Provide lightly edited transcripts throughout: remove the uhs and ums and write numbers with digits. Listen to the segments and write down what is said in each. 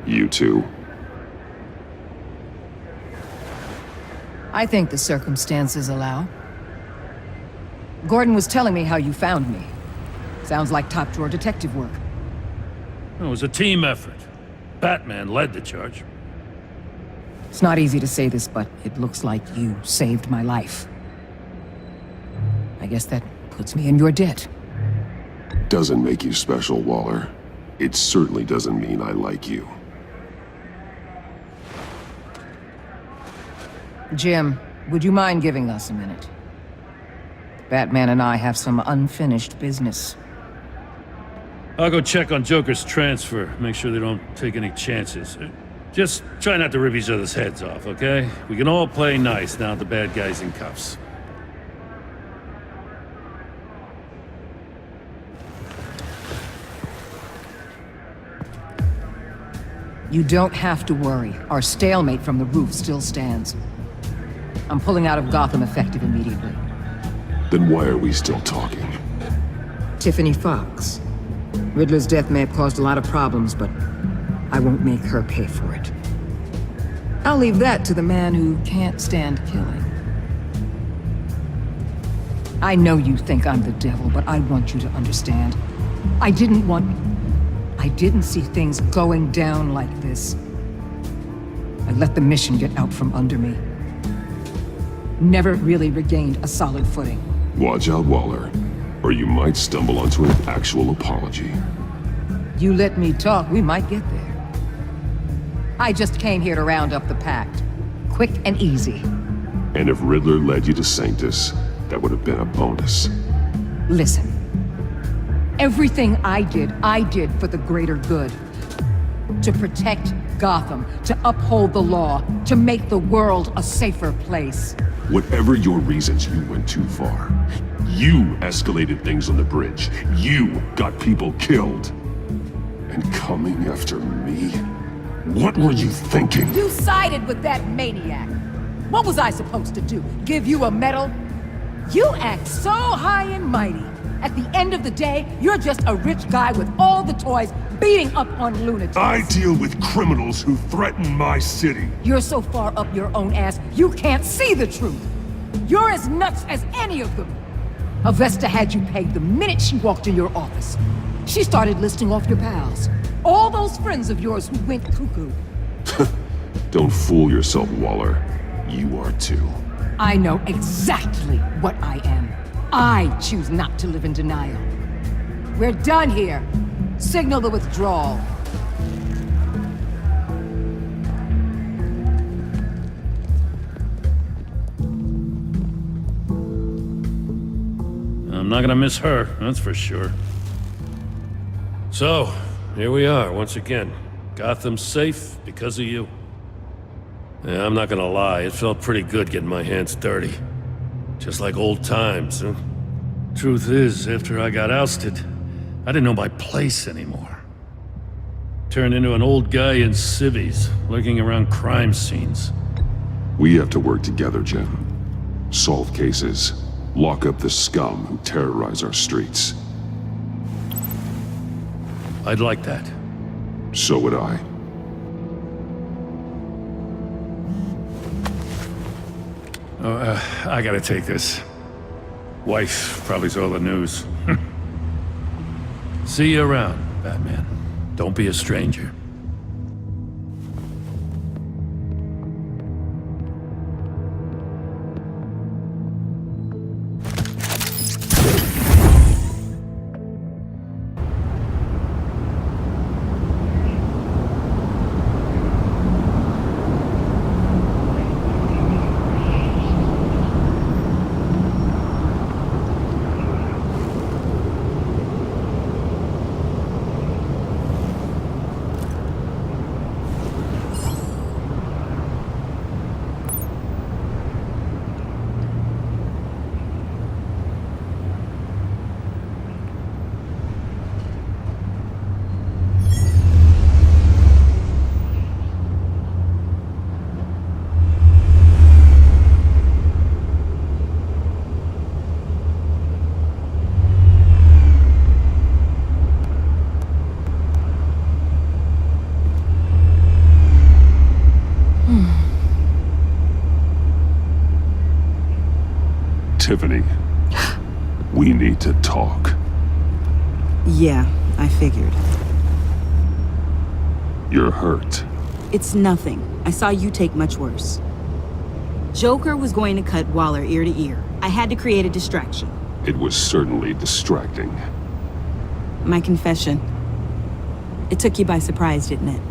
You two. I think the circumstances allow. Gordon was telling me how you found me. Sounds like top-drawer detective work. It was a team effort. Batman led the charge. It's not easy to say this, but it looks like you saved my life. I guess that puts me in your debt. Doesn't make you special, Waller. It certainly doesn't mean I like you. Jim, would you mind giving us a minute? Batman and I have some unfinished business. I'll go check on Joker's transfer, make sure they don't take any chances. Just try not to rip each other's heads off, okay? We can all play nice now the bad guy's in cuffs. You don't have to worry. Our stalemate from the roof still stands. I'm pulling out of Gotham effective immediately. Then why are we still talking? Tiffany Fox. Riddler's death may have caused a lot of problems, but I won't make her pay for it. I'll leave that to the man who can't stand killing. I know you think I'm the devil, but I want you to understand. I didn't see things going down like this. I let the mission get out from under me. Never really regained a solid footing. Watch out, Waller, or you might stumble onto an actual apology. You let me talk, we might get there. I just came here to round up the pact. Quick and easy. And if Riddler led you to Sanctus, that would have been a bonus. Listen. Everything I did for the greater good. To protect Gotham, to uphold the law, to make the world a safer place. Whatever your reasons, you went too far. You escalated things on the bridge. You got people killed. And coming after me? What were you thinking? You sided with that maniac. What was I supposed to do? Give you a medal? You act so high and mighty. At the end of the day, you're just a rich guy with all the toys beating up on lunatics. I deal with criminals who threaten my city. You're so far up your own ass, you can't see the truth. You're as nuts as any of them. Avesta had you pegged the minute she walked in your office. She started listing off your pals. All those friends of yours who went cuckoo. Don't fool yourself, Waller. You are too. I know exactly what I am. I choose not to live in denial. We're done here. Signal the withdrawal. I'm not gonna miss her, that's for sure. So, here we are, once again. Gotham's safe because of you. Yeah, I'm not gonna lie, it felt pretty good getting my hands dirty. Just like old times, huh? Truth is, after I got ousted, I didn't know my place anymore. Turned into an old guy in civvies, lurking around crime scenes. We have to work together, Jim. Solve cases. Lock up the scum who terrorize our streets. I'd like that. So would I. I gotta take this. Wife probably saw the news. See you around, Batman. Don't be a stranger. Tiffany, we need to talk. Yeah, I figured. You're hurt. It's nothing. I saw you take much worse. Joker was going to cut Waller ear to ear. I had to create a distraction. It was certainly distracting. My confession. It took you by surprise, didn't it?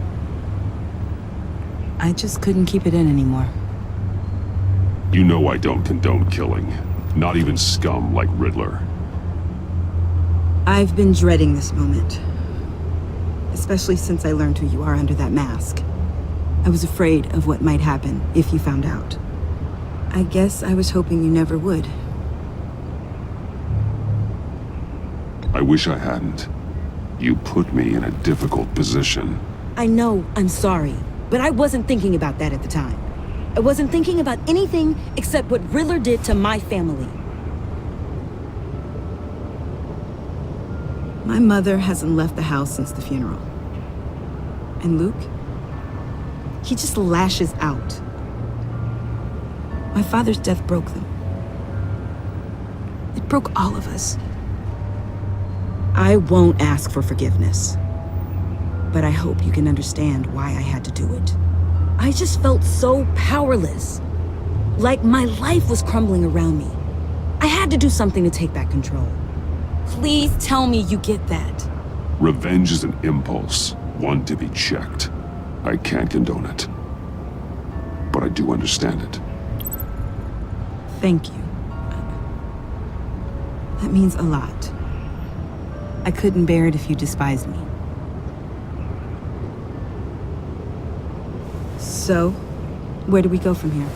I just couldn't keep it in anymore. You know I don't condone killing. Not even scum like Riddler. I've been dreading this moment. Especially since I learned who you are under that mask. I was afraid of what might happen if you found out. I guess I was hoping you never would. I wish I hadn't. You put me in a difficult position. I know, I'm sorry. But I wasn't thinking about that at the time. I wasn't thinking about anything except what Riddler did to my family. My mother hasn't left the house since the funeral. And Luke? He just lashes out. My father's death broke them. It broke all of us. I won't ask for forgiveness. But I hope you can understand why I had to do it. I just felt so powerless. Like my life was crumbling around me. I had to do something to take back control. Please tell me you get that. Revenge is an impulse, one to be checked. I can't condone it. But I do understand it. Thank you. That means a lot. I couldn't bear it if you despised me. So, where do we go from here?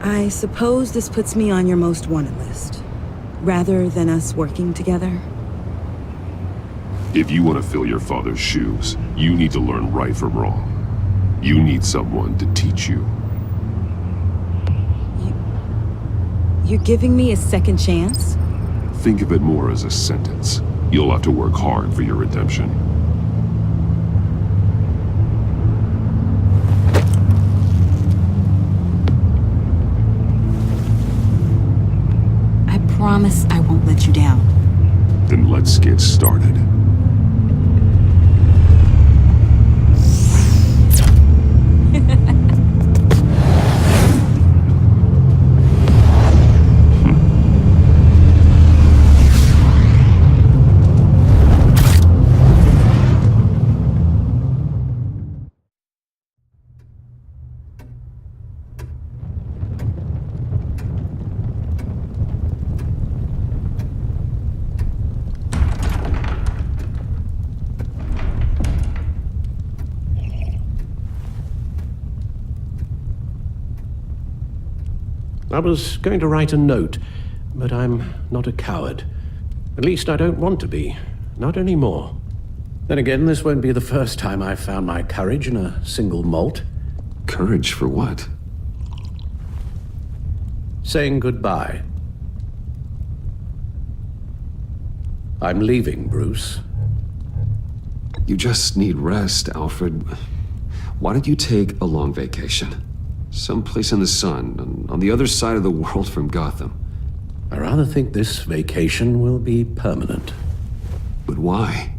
I suppose this puts me on your most wanted list, rather than us working together. If you want to fill your father's shoes, you need to learn right from wrong. You need someone to teach you. You're giving me a second chance? Think of it more as a sentence. You'll have to work hard for your redemption. I promise I won't let you down. Then let's get started. I was going to write a note, but I'm not a coward. At least I don't want to be. Not anymore. Then again, this won't be the first time I've found my courage in a single molt. Courage for what? Saying goodbye. I'm leaving, Bruce. You just need rest, Alfred. Why don't you take a long vacation? Someplace in the sun, on the other side of the world from Gotham. I rather think this vacation will be permanent. But why?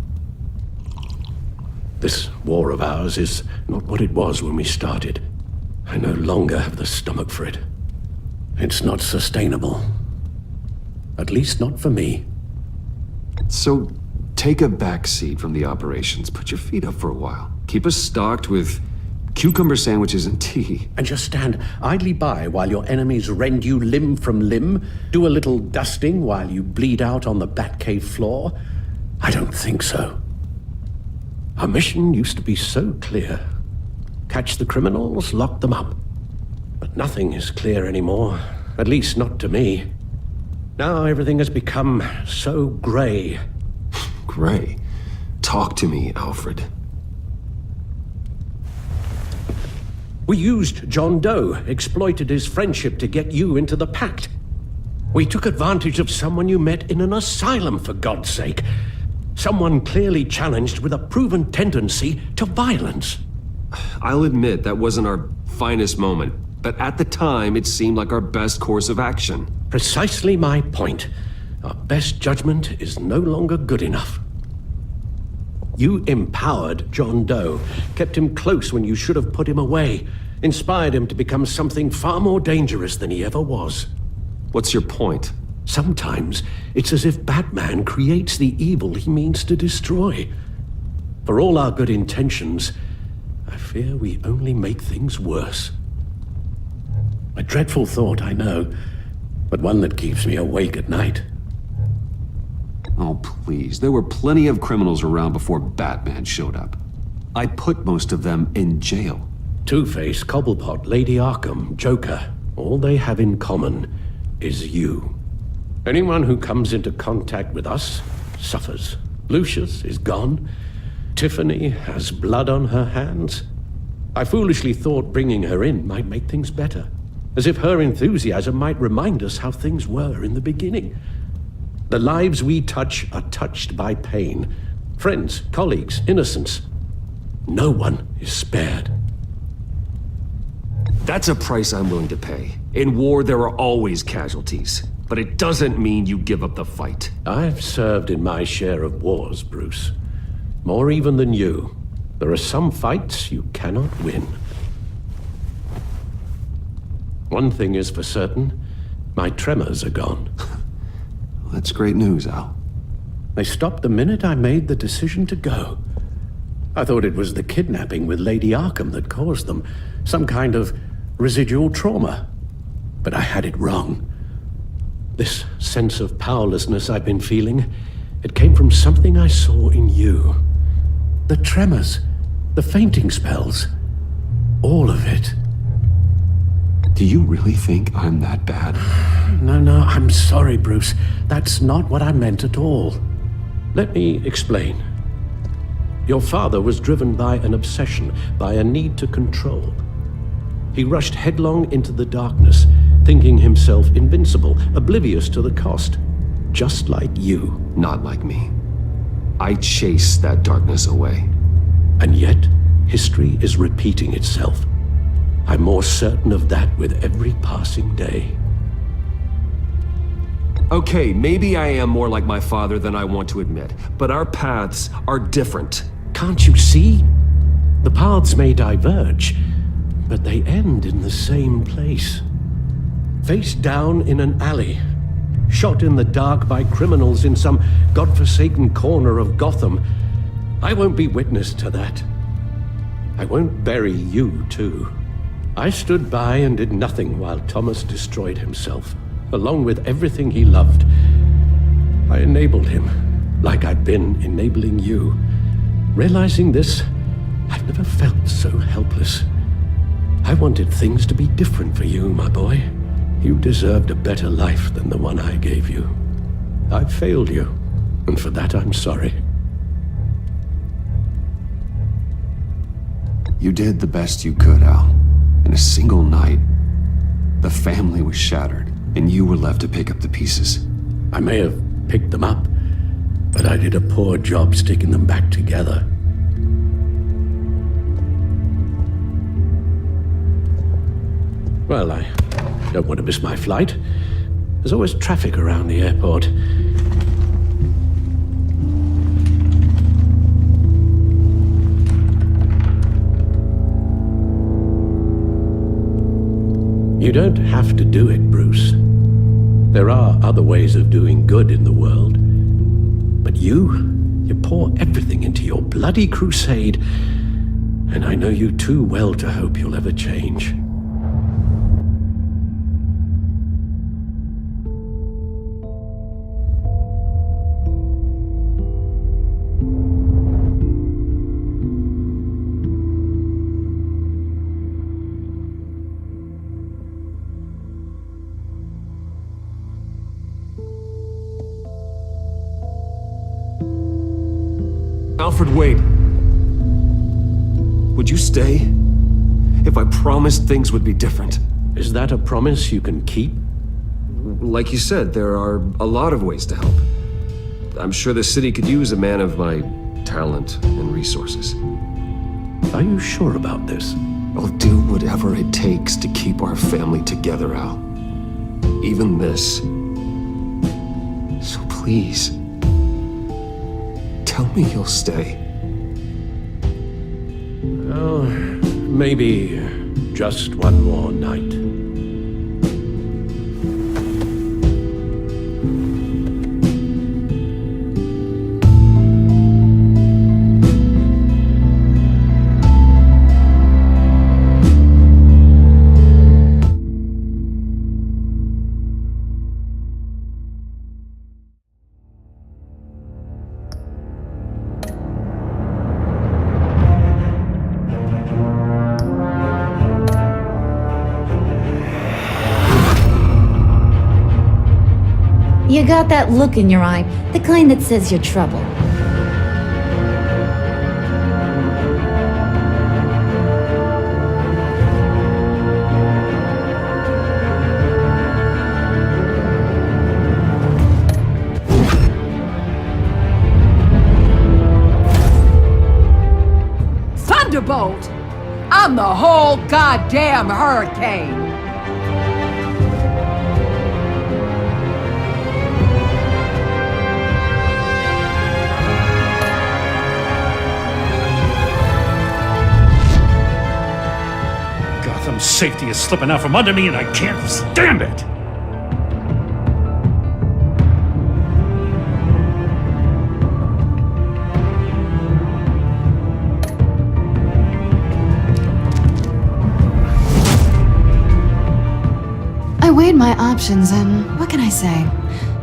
This war of ours is not what it was when we started. I no longer have the stomach for it. It's not sustainable. At least not for me. So, take a back seat from the operations. Put your feet up for a while. Keep us stocked with cucumber sandwiches and tea. And just stand idly by while your enemies rend you limb from limb? Do a little dusting while you bleed out on the Batcave floor? I don't think so. Our mission used to be so clear. Catch the criminals, lock them up. But nothing is clear anymore. At least not to me. Now everything has become so gray. Gray? Talk to me, Alfred. We used John Doe, exploited his friendship to get you into the pact. We took advantage of someone you met in an asylum, for God's sake. Someone clearly challenged with a proven tendency to violence. I'll admit that wasn't our finest moment. but at the time it seemed like our best course of action. Precisely my point. Our best judgment is no longer good enough. You empowered John Doe, kept him close when you should have put him away, inspired him to become something far more dangerous than he ever was. What's your point? Sometimes it's as if Batman creates the evil he means to destroy. For all our good intentions, I fear we only make things worse. A dreadful thought, I know, but one that keeps me awake at night. Oh, please. There were plenty of criminals around before Batman showed up. I put most of them in jail. Two-Face, Cobblepot, Lady Arkham, Joker, all they have in common is you. Anyone who comes into contact with us suffers. Lucius is gone. Tiffany has blood on her hands. I foolishly thought bringing her in might make things better, as if her enthusiasm might remind us how things were in the beginning. The lives we touch are touched by pain. Friends, colleagues, innocents. No one is spared. That's a price I'm willing to pay. In war, there are always casualties. But it doesn't mean you give up the fight. I've served in my share of wars, Bruce. More even than you. There are some fights you cannot win. One thing is for certain, my tremors are gone. That's great news, Al. They stopped the minute I made the decision to go. I thought it was the kidnapping with Lady Arkham that caused them. Some kind of residual trauma. But I had it wrong. This sense of powerlessness I've been feeling, it came from something I saw in you. The tremors, the fainting spells, all of it. Do you really think I'm that bad? No, I'm sorry, Bruce. That's not what I meant at all. Let me explain. Your father was driven by an obsession, by a need to control. He rushed headlong into the darkness, thinking himself invincible, oblivious to the cost. Just like you. Not like me. I chased that darkness away. And yet, history is repeating itself. I'm more certain of that with every passing day. Okay, maybe I am more like my father than I want to admit, but our paths are different. Can't you see? The paths may diverge, but they end in the same place. Face down in an alley, shot in the dark by criminals in some godforsaken corner of Gotham. I won't be witness to that. I won't bury you, too. I stood by and did nothing while Thomas destroyed himself, along with everything he loved. I enabled him, like I'd been enabling you. Realizing this, I've never felt so helpless. I wanted things to be different for you, my boy. You deserved a better life than the one I gave you. I failed you, and for that I'm sorry. You did the best you could, Al. In a single night, the family was shattered, and you were left to pick up the pieces. I may have picked them up, but I did a poor job sticking them back together. Well, I don't want to miss my flight. There's always traffic around the airport. You don't have to do it, Bruce. There are other ways of doing good in the world. But you pour everything into your bloody crusade, and I know you too well to hope you'll ever change. Alfred, wait. Would you stay? If I promised things would be different. Is that a promise you can keep? Like you said, there are a lot of ways to help. I'm sure the city could use a man of my talent and resources. Are you sure about this? I'll do whatever it takes to keep our family together, Al. Even this. So please, tell me you'll stay. Oh, maybe just one more night. You got that look in your eye, the kind that says you're trouble. Thunderbolt! I'm the whole goddamn hurricane! Gotham's safety is slipping out from under me and I can't stand it! I weighed my options and what can I say?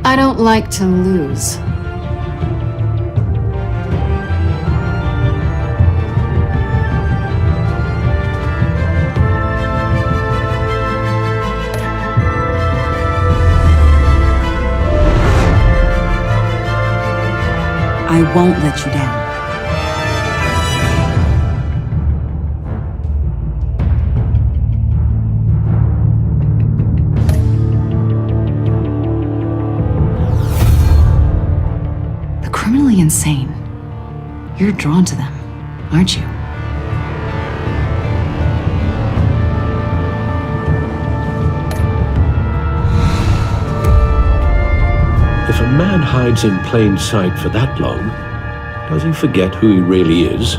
I don't like to lose. I won't let you down. The criminally insane. You're drawn to them, aren't you? If a man hides in plain sight for that long, does he forget who he really is?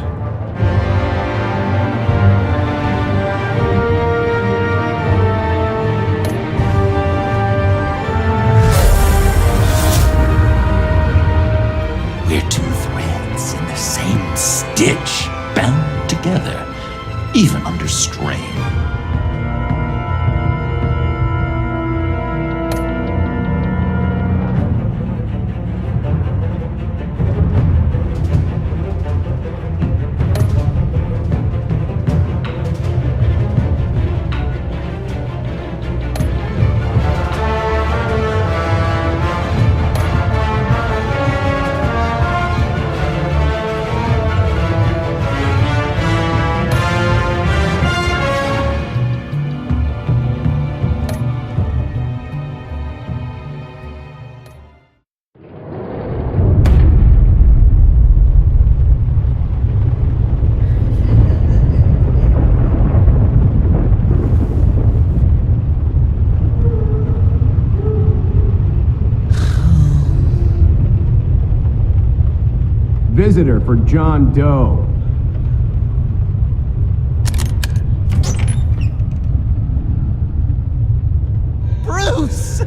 We're two threads in the same stitch, bound together, even under strain. Visitor for John Doe. Bruce!